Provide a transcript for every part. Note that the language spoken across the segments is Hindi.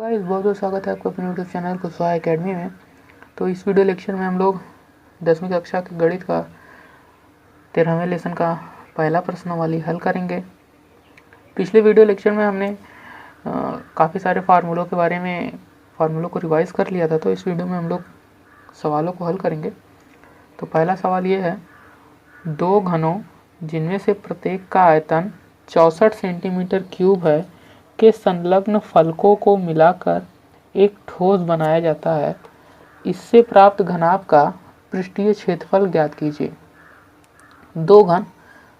गाइस, बहुत बहुत स्वागत है आपका अपने यूट्यूब चैनल कुशवाहा एकेडमी में। तो इस वीडियो लेक्चर में हम लोग 10वीं कक्षा के गणित का 13वें लेसन का पहला प्रश्नावली हल करेंगे। पिछले वीडियो लेक्चर में हमने काफ़ी सारे फार्मूलों के बारे में फार्मूलों को रिवाइज कर लिया था। तो इस वीडियो में हम लोग सवालों को हल करेंगे। तो पहला सवाल ये है, दो घनों जिनमें से प्रत्येक का आयतन 64 सेंटीमीटर क्यूब है के संलग्न फलकों को मिलाकर एक ठोस बनाया जाता है। इससे प्राप्त घनाभ का पृष्ठीय क्षेत्रफल ज्ञात कीजिए। दो घन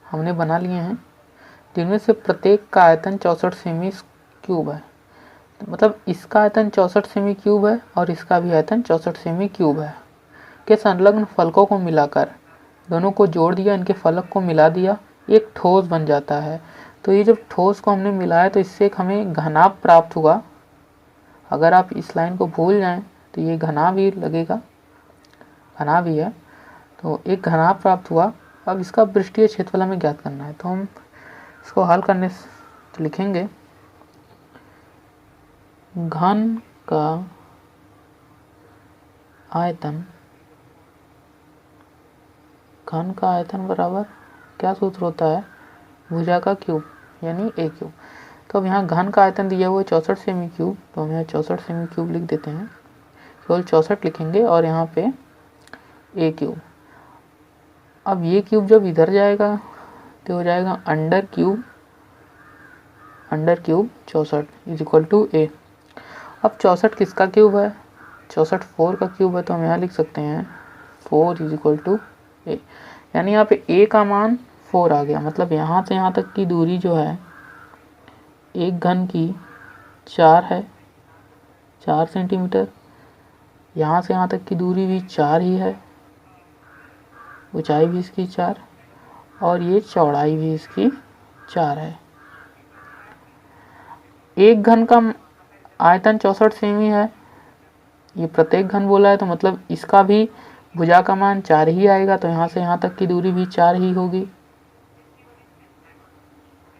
हमने बना लिए हैं जिनमें से प्रत्येक का आयतन 64 सेमी क्यूब है। मतलब इसका आयतन 64 सेमी क्यूब है और इसका भी आयतन 64 सेमी क्यूब है के संलग्न फलकों को मिलाकर दोनों को जोड़ दिया, इनके फलक को मिला दिया, एक ठोस बन जाता है। तो ये जब ठोस को हमने मिलाया तो इससे एक हमें घनाभ प्राप्त हुआ। अगर आप इस लाइन को भूल जाएं तो ये घनाभ ही लगेगा, घनाभ ही है। तो एक घनाभ प्राप्त हुआ। अब इसका पृष्ठीय क्षेत्रफल हमें ज्ञात करना है। तो हम इसको हल करने से लिखेंगे घन का आयतन बराबर क्या सूत्र होता है, भुजा का क्यूब यानी ए क्यूब। तो अब यहाँ घन का आयतन दिया हुआ है 64 सेमी क्यूब, तो हम यहाँ 64 सेमी क्यूब लिख देते हैं। केवल 64 लिखेंगे और यहाँ पे ए क्यूब। अब ये क्यूब जब इधर जाएगा तो हो जाएगा under cube 64 is equal to A. अब 64 किसका क्यूब है, 64 4 का क्यूब है। तो हम यहाँ लिख सकते हैं 4 इज इक्वल टू ए। यानी यहाँ पे ए का मान 4 आ गया। मतलब यहाँ से यहाँ तक की दूरी जो है एक घन की 4 है, 4 सेंटीमीटर। यहाँ से यहाँ तक की दूरी भी 4 ही है, ऊंचाई भी इसकी 4 और ये चौड़ाई भी इसकी 4 है। एक घन का आयतन 64 सेमी है, ये प्रत्येक घन बोला है तो मतलब इसका भी भुजा का मान 4 ही आएगा। तो यहाँ से यहाँ तक की दूरी भी 4 ही होगी।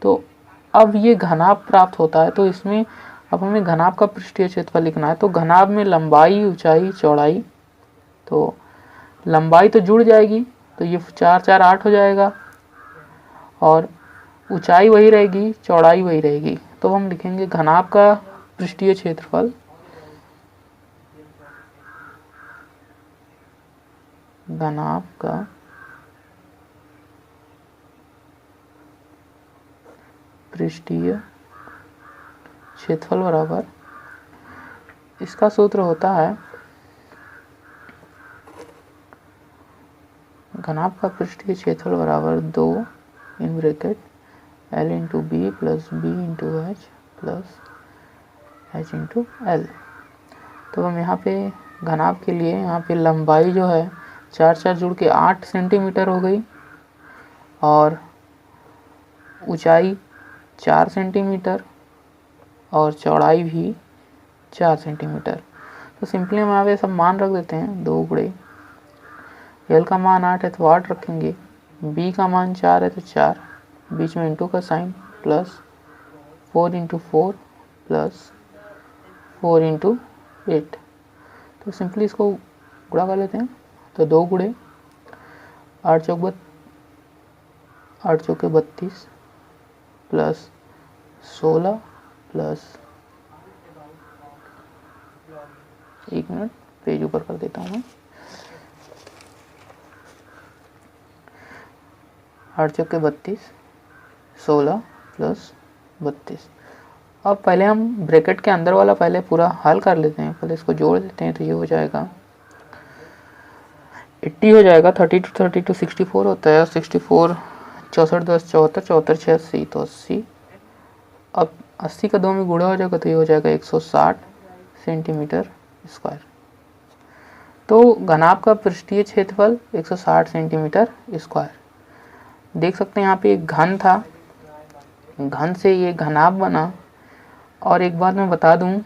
तो अब ये घनाभ प्राप्त होता है। तो इसमें अब हमें घनाभ का पृष्ठीय क्षेत्रफल लिखना है। तो घनाभ में लंबाई, ऊंचाई, चौड़ाई, तो लंबाई तो जुड़ जाएगी तो ये 4 4 8 हो जाएगा और ऊंचाई वही रहेगी, चौड़ाई वही रहेगी। तो हम लिखेंगे घनाभ का पृष्ठीय क्षेत्रफल बराबर, इसका सूत्र होता है घनाभ का पृष्ठीय क्षेत्रफल बराबर 2 in bracket L into B plus B into H plus H into L. तो हम यहाँ पे घनाभ के लिए यहाँ पे लंबाई जो है 4 4 जुड़ के 8 सेंटीमीटर हो गई और ऊंचाई 4 सेंटीमीटर और चौड़ाई भी 4 सेंटीमीटर। तो सिंपली हम यहाँ पे सब मान रख देते हैं। 2 गुणे एल का मान 8 है तो 8 रखेंगे, बी का मान 4 है तो 4, बीच में इंटू का sign plus 4 into 4 plus 4 into 8। तो सिंपली इसको गुणा कर लेते हैं। तो 2 गुणे 8 चौके 32 प्लस 16 प्लस 1 मिनट पेज ऊपर कर देता हूँ मैं। 8 चौके 32, 16 प्लस 32। अब पहले हम ब्रैकेट के अंदर वाला पहले पूरा हल कर लेते हैं, पहले इसको जोड़ देते हैं। तो ये हो जाएगा 80 हो जाएगा, 32 32 64 होता है, 64 64 10 74 74 6 80 तो 80। अब 80 का 2 में गुणा हो जाएगा तो ये हो जाएगा 160 सेंटीमीटर स्क्वायर। तो घनाभ का पृष्ठीय क्षेत्रफल 160 सेंटीमीटर स्क्वायर। देख सकते हैं यहाँ पे एक घन था, घन से ये घनाभ बना। और एक बात मैं बता दूं,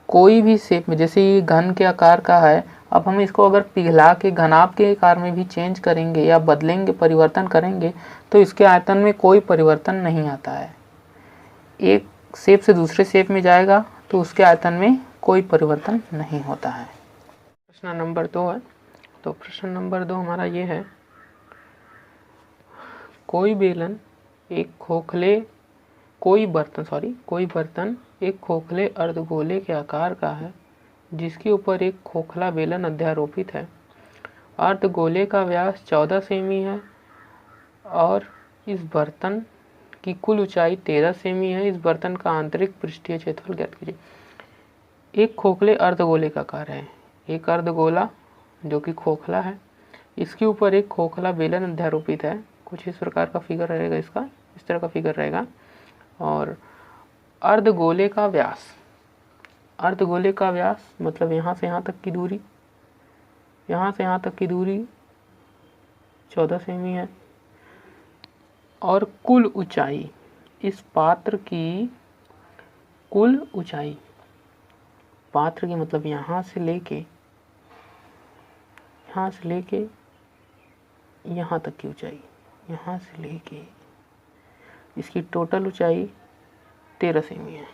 कोई भी शेप में, जैसे ये घन के आकार का है, अब हम इसको अगर पिघला के घनाभ के आकार में भी चेंज करेंगे या बदलेंगे, परिवर्तन करेंगे तो इसके आयतन में कोई परिवर्तन नहीं आता है। एक शेप से दूसरे शेप में जाएगा तो उसके आयतन में कोई परिवर्तन नहीं होता है। प्रश्न नंबर 2 है। तो प्रश्न नंबर 2 हमारा ये है, कोई बर्तन एक खोखले अर्धगोले के आकार का है जिसके ऊपर एक खोखला बेलन अध्यारोपित है। अर्धगोले का व्यास 14 सेमी है और इस बर्तन की कुल ऊंचाई 13 सेमी है। इस बर्तन का आंतरिक पृष्ठीय क्षेत्रफल ज्ञात कीजिए। एक खोखले अर्धगोले का आकार है, एक अर्धगोला जो कि खोखला है, इसके ऊपर एक खोखला बेलन अध्यारोपित है। कुछ इस प्रकार का फिगर रहेगा, इसका इस तरह का फिगर रहेगा। और अर्धगोले का व्यास मतलब यहाँ से यहाँ तक की दूरी, 14 सेमी है। और कुल ऊंचाई, इस पात्र की कुल ऊंचाई, पात्र की मतलब यहाँ से लेके यहाँ तक की ऊंचाई, यहाँ से लेके इसकी टोटल ऊंचाई 13 सेमी है।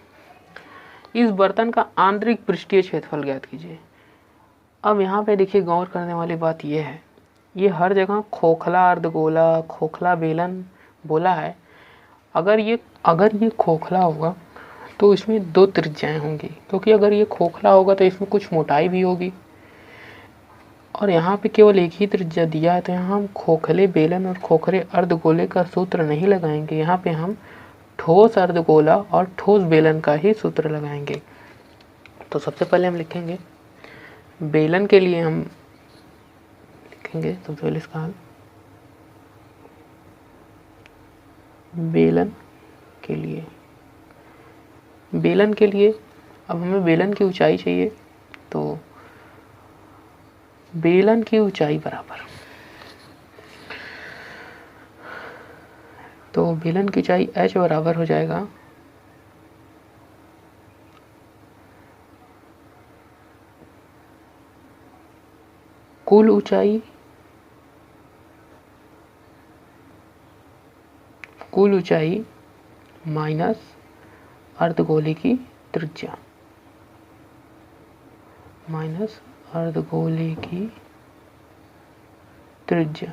इस बर्तन का आंतरिक पृष्ठीय क्षेत्रफल ज्ञात कीजिए। अब यहाँ पे देखिए, गौर करने वाली बात यह है, ये हर जगह खोखला अर्धगोला, खोखला बेलन बोला है। अगर ये खोखला होगा तो इसमें 2 त्रिज्याएं होंगी, क्योंकि अगर ये खोखला होगा तो इसमें कुछ मोटाई भी होगी। और यहाँ पे केवल एक ही त्रिज्या दिया है, तो यहाँ हम खोखले बेलन और खोखले अर्धगोले का सूत्र नहीं लगाएंगे। यहाँ पे हम ठोस अर्धगोला और ठोस बेलन का ही सूत्र लगाएंगे। तो सबसे पहले हम लिखेंगे बेलन के लिए, हम लिखेंगे सबसे पहले इसका हल। बेलन के लिए अब हमें बेलन की ऊंचाई चाहिए, तो बेलन की ऊंचाई बराबर, तो बेलन की ऊंचाई h बराबर हो जाएगा कुल ऊंचाई माइनस अर्धगोले की त्रिज्या,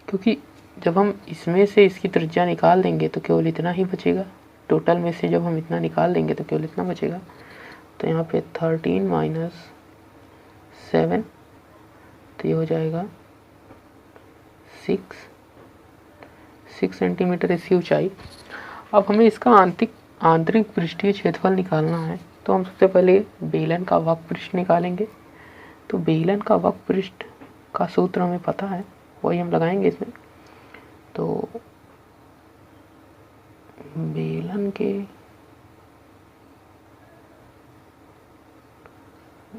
क्योंकि जब हम इसमें से इसकी त्रिज्या निकाल देंगे तो केवल इतना ही बचेगा। टोटल में से जब हम इतना निकाल देंगे तो केवल इतना बचेगा। तो यहाँ पे 13 माइनस 7, तो ये हो जाएगा 6 सेंटीमीटर इसकी ऊंचाई। अब हमें इसका आंतरिक पृष्ठीय क्षेत्रफल निकालना है, तो हम सबसे पहले बेलन का वक्र पृष्ठ निकालेंगे। तो बेलन का वक्र पृष्ठ का सूत्र हमें पता है, वही हम लगाएंगे इसमें। तो बेलन के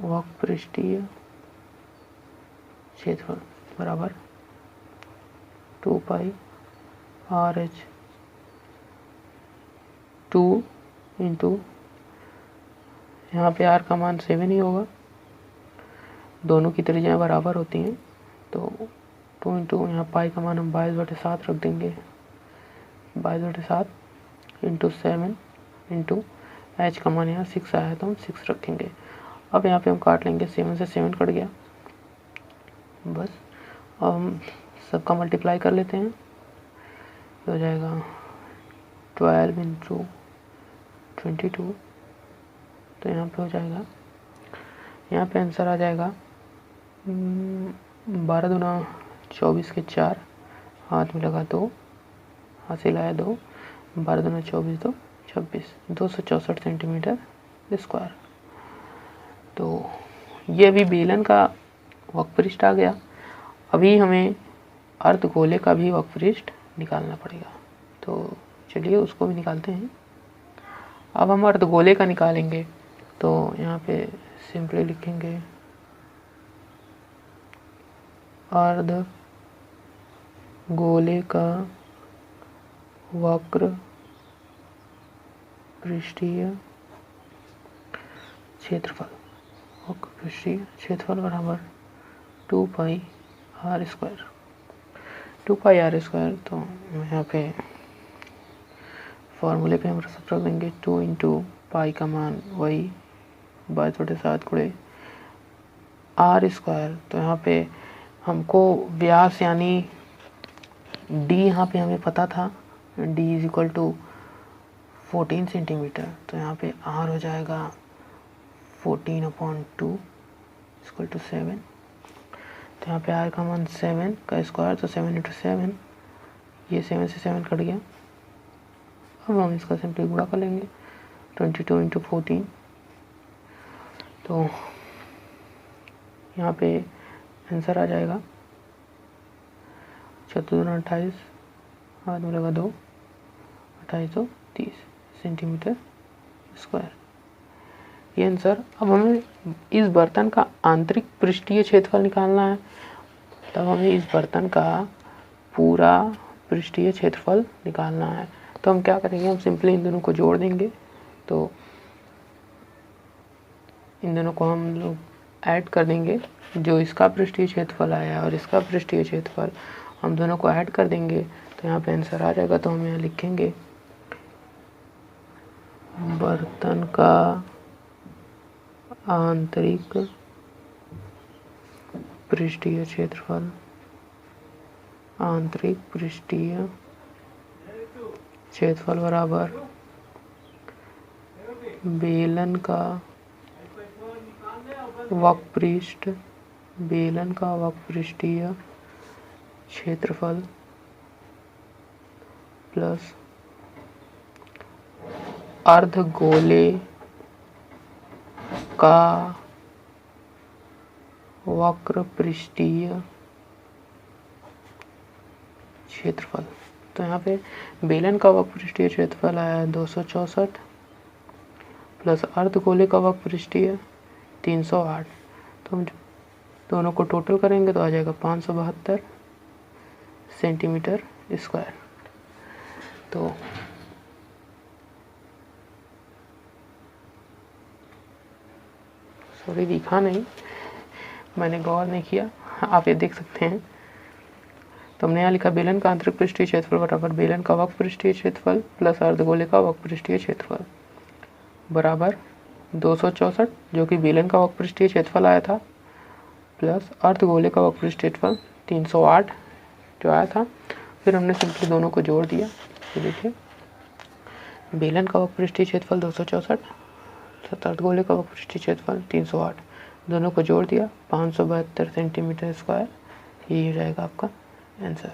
वक्र पृष्ठीय क्षेत्रफल बराबर 2 पाई RH 2 इंटू, यहाँ पे R का मान 7 ही होगा, दोनों की त्रिज्याएं बराबर होती हैं। तो 2 इंटू यहाँ पाई का मान हम 22/7 रख देंगे, 22/7 इंटू 7 इंटू H का मान यहाँ 6 आया तो हम 6 रखेंगे। अब यहाँ पे हम काट लेंगे, 7 से 7 कट गया, बस। अब हम सबका मल्टीप्लाई कर लेते हैं, तो हो जाएगा 12 इंटू 22, तो यहाँ पे हो जाएगा, यहाँ पे आंसर आ जाएगा 12 दूना 24 के 4, हाथ में लगा 2, हासिल आया 2, 12 दूना 24 2 26, 264 सेंटीमीटर स्क्वायर। तो ये अभी बेलन का वक्र पृष्ठ आ गया। अभी हमें अर्धगोले का भी वक्र पृष्ठ निकालना पड़ेगा, तो चलिए उसको भी निकालते हैं। अब हम अर्धगोले का निकालेंगे, तो यहाँ पे सिंपली लिखेंगे अर्धगोले का वक्र पृष्ठीय क्षेत्रफल बराबर 2 पाई R स्क्वायर। तो यहाँ पे फॉर्मूले पे हम सब रख देंगे, 2 इंटू पाई का मान वही 12/7 गुणे आर स्क्वायर। तो यहाँ पे हमको व्यास यानी डी यहाँ पे हमें पता था, D is equal to 14 centimetre. तो यहाँ पे आर हो जाएगा 14/2 इक्वल टू 7। तो यहाँ पे आर का मान 7 का स्क्वायर, तो 7 × 7, ये 7 से 7 कट गया। अब हम इसका सिंपली गुणा कर लेंगे, 22 × 14। तो यहाँ पे आंसर आ जाएगा 14×2 = 28, हाथ में लगा 2, 2830 सेंटीमीटर स्क्वायर, ये आंसर। अब हमें इस बर्तन का आंतरिक पृष्ठीय क्षेत्रफल निकालना है, तब हमें इस बर्तन का पूरा पृष्ठीय क्षेत्रफल निकालना है। तो हम क्या करेंगे, हम सिंपली इन दोनों को जोड़ देंगे। तो इन दोनों को हम लोग ऐड कर देंगे, जो इसका पृष्ठीय क्षेत्रफल आया और इसका पृष्ठीय क्षेत्रफल, हम दोनों को ऐड कर देंगे तो यहाँ पे आंसर आ जाएगा। तो हम यहाँ लिखेंगे बर्तन का आंतरिक पृष्ठीय क्षेत्रफल, आंतरिक पृष्ठीय क्षेत्रफल बराबर बेलन का वक्रपृष्ठ, बेलन का वक्रपृष्ठीय क्षेत्रफल प्लस अर्धगोले का वक्रपृष्ठीय क्षेत्रफल। तो यहाँ पे बेलन का वक्रपृष्ठीय क्षेत्रफल आया 264 प्लस अर्धगोले का वक्रपृष्ठीय 308। तो हम दोनों को टोटल करेंगे तो आ जाएगा 572 सेंटीमीटर स्क्वायर। तो सॉरी दिखा नहीं, मैंने गौर नहीं किया, आप ये देख सकते हैं। तो हमने यहाँ लिखा बेलन का आंतरिक पृष्ठीय क्षेत्रफल बराबर बेलन का वक्रपृष्ठीय क्षेत्रफल प्लस अर्धगोले का वक्रपृष्ठीय क्षेत्रफल बराबर 264, जो कि बेलन का वक्रपृष्ठीय क्षेत्रफल आया था, प्लस अर्धगोले का वक्रपृष्ठीय क्षेत्रफल 308 जो आया था। फिर हमने सिंपली दोनों को जोड़ दिया। तो देखिए बेलन का वक्रपृष्ठीय क्षेत्रफल 264, अर्धगोले का वक्रपृष्ठीय क्षेत्रफल 308, दोनों को जोड़ दिया 572 सेंटीमीटर स्क्वायर। यही हो जाएगा आपका आंसर।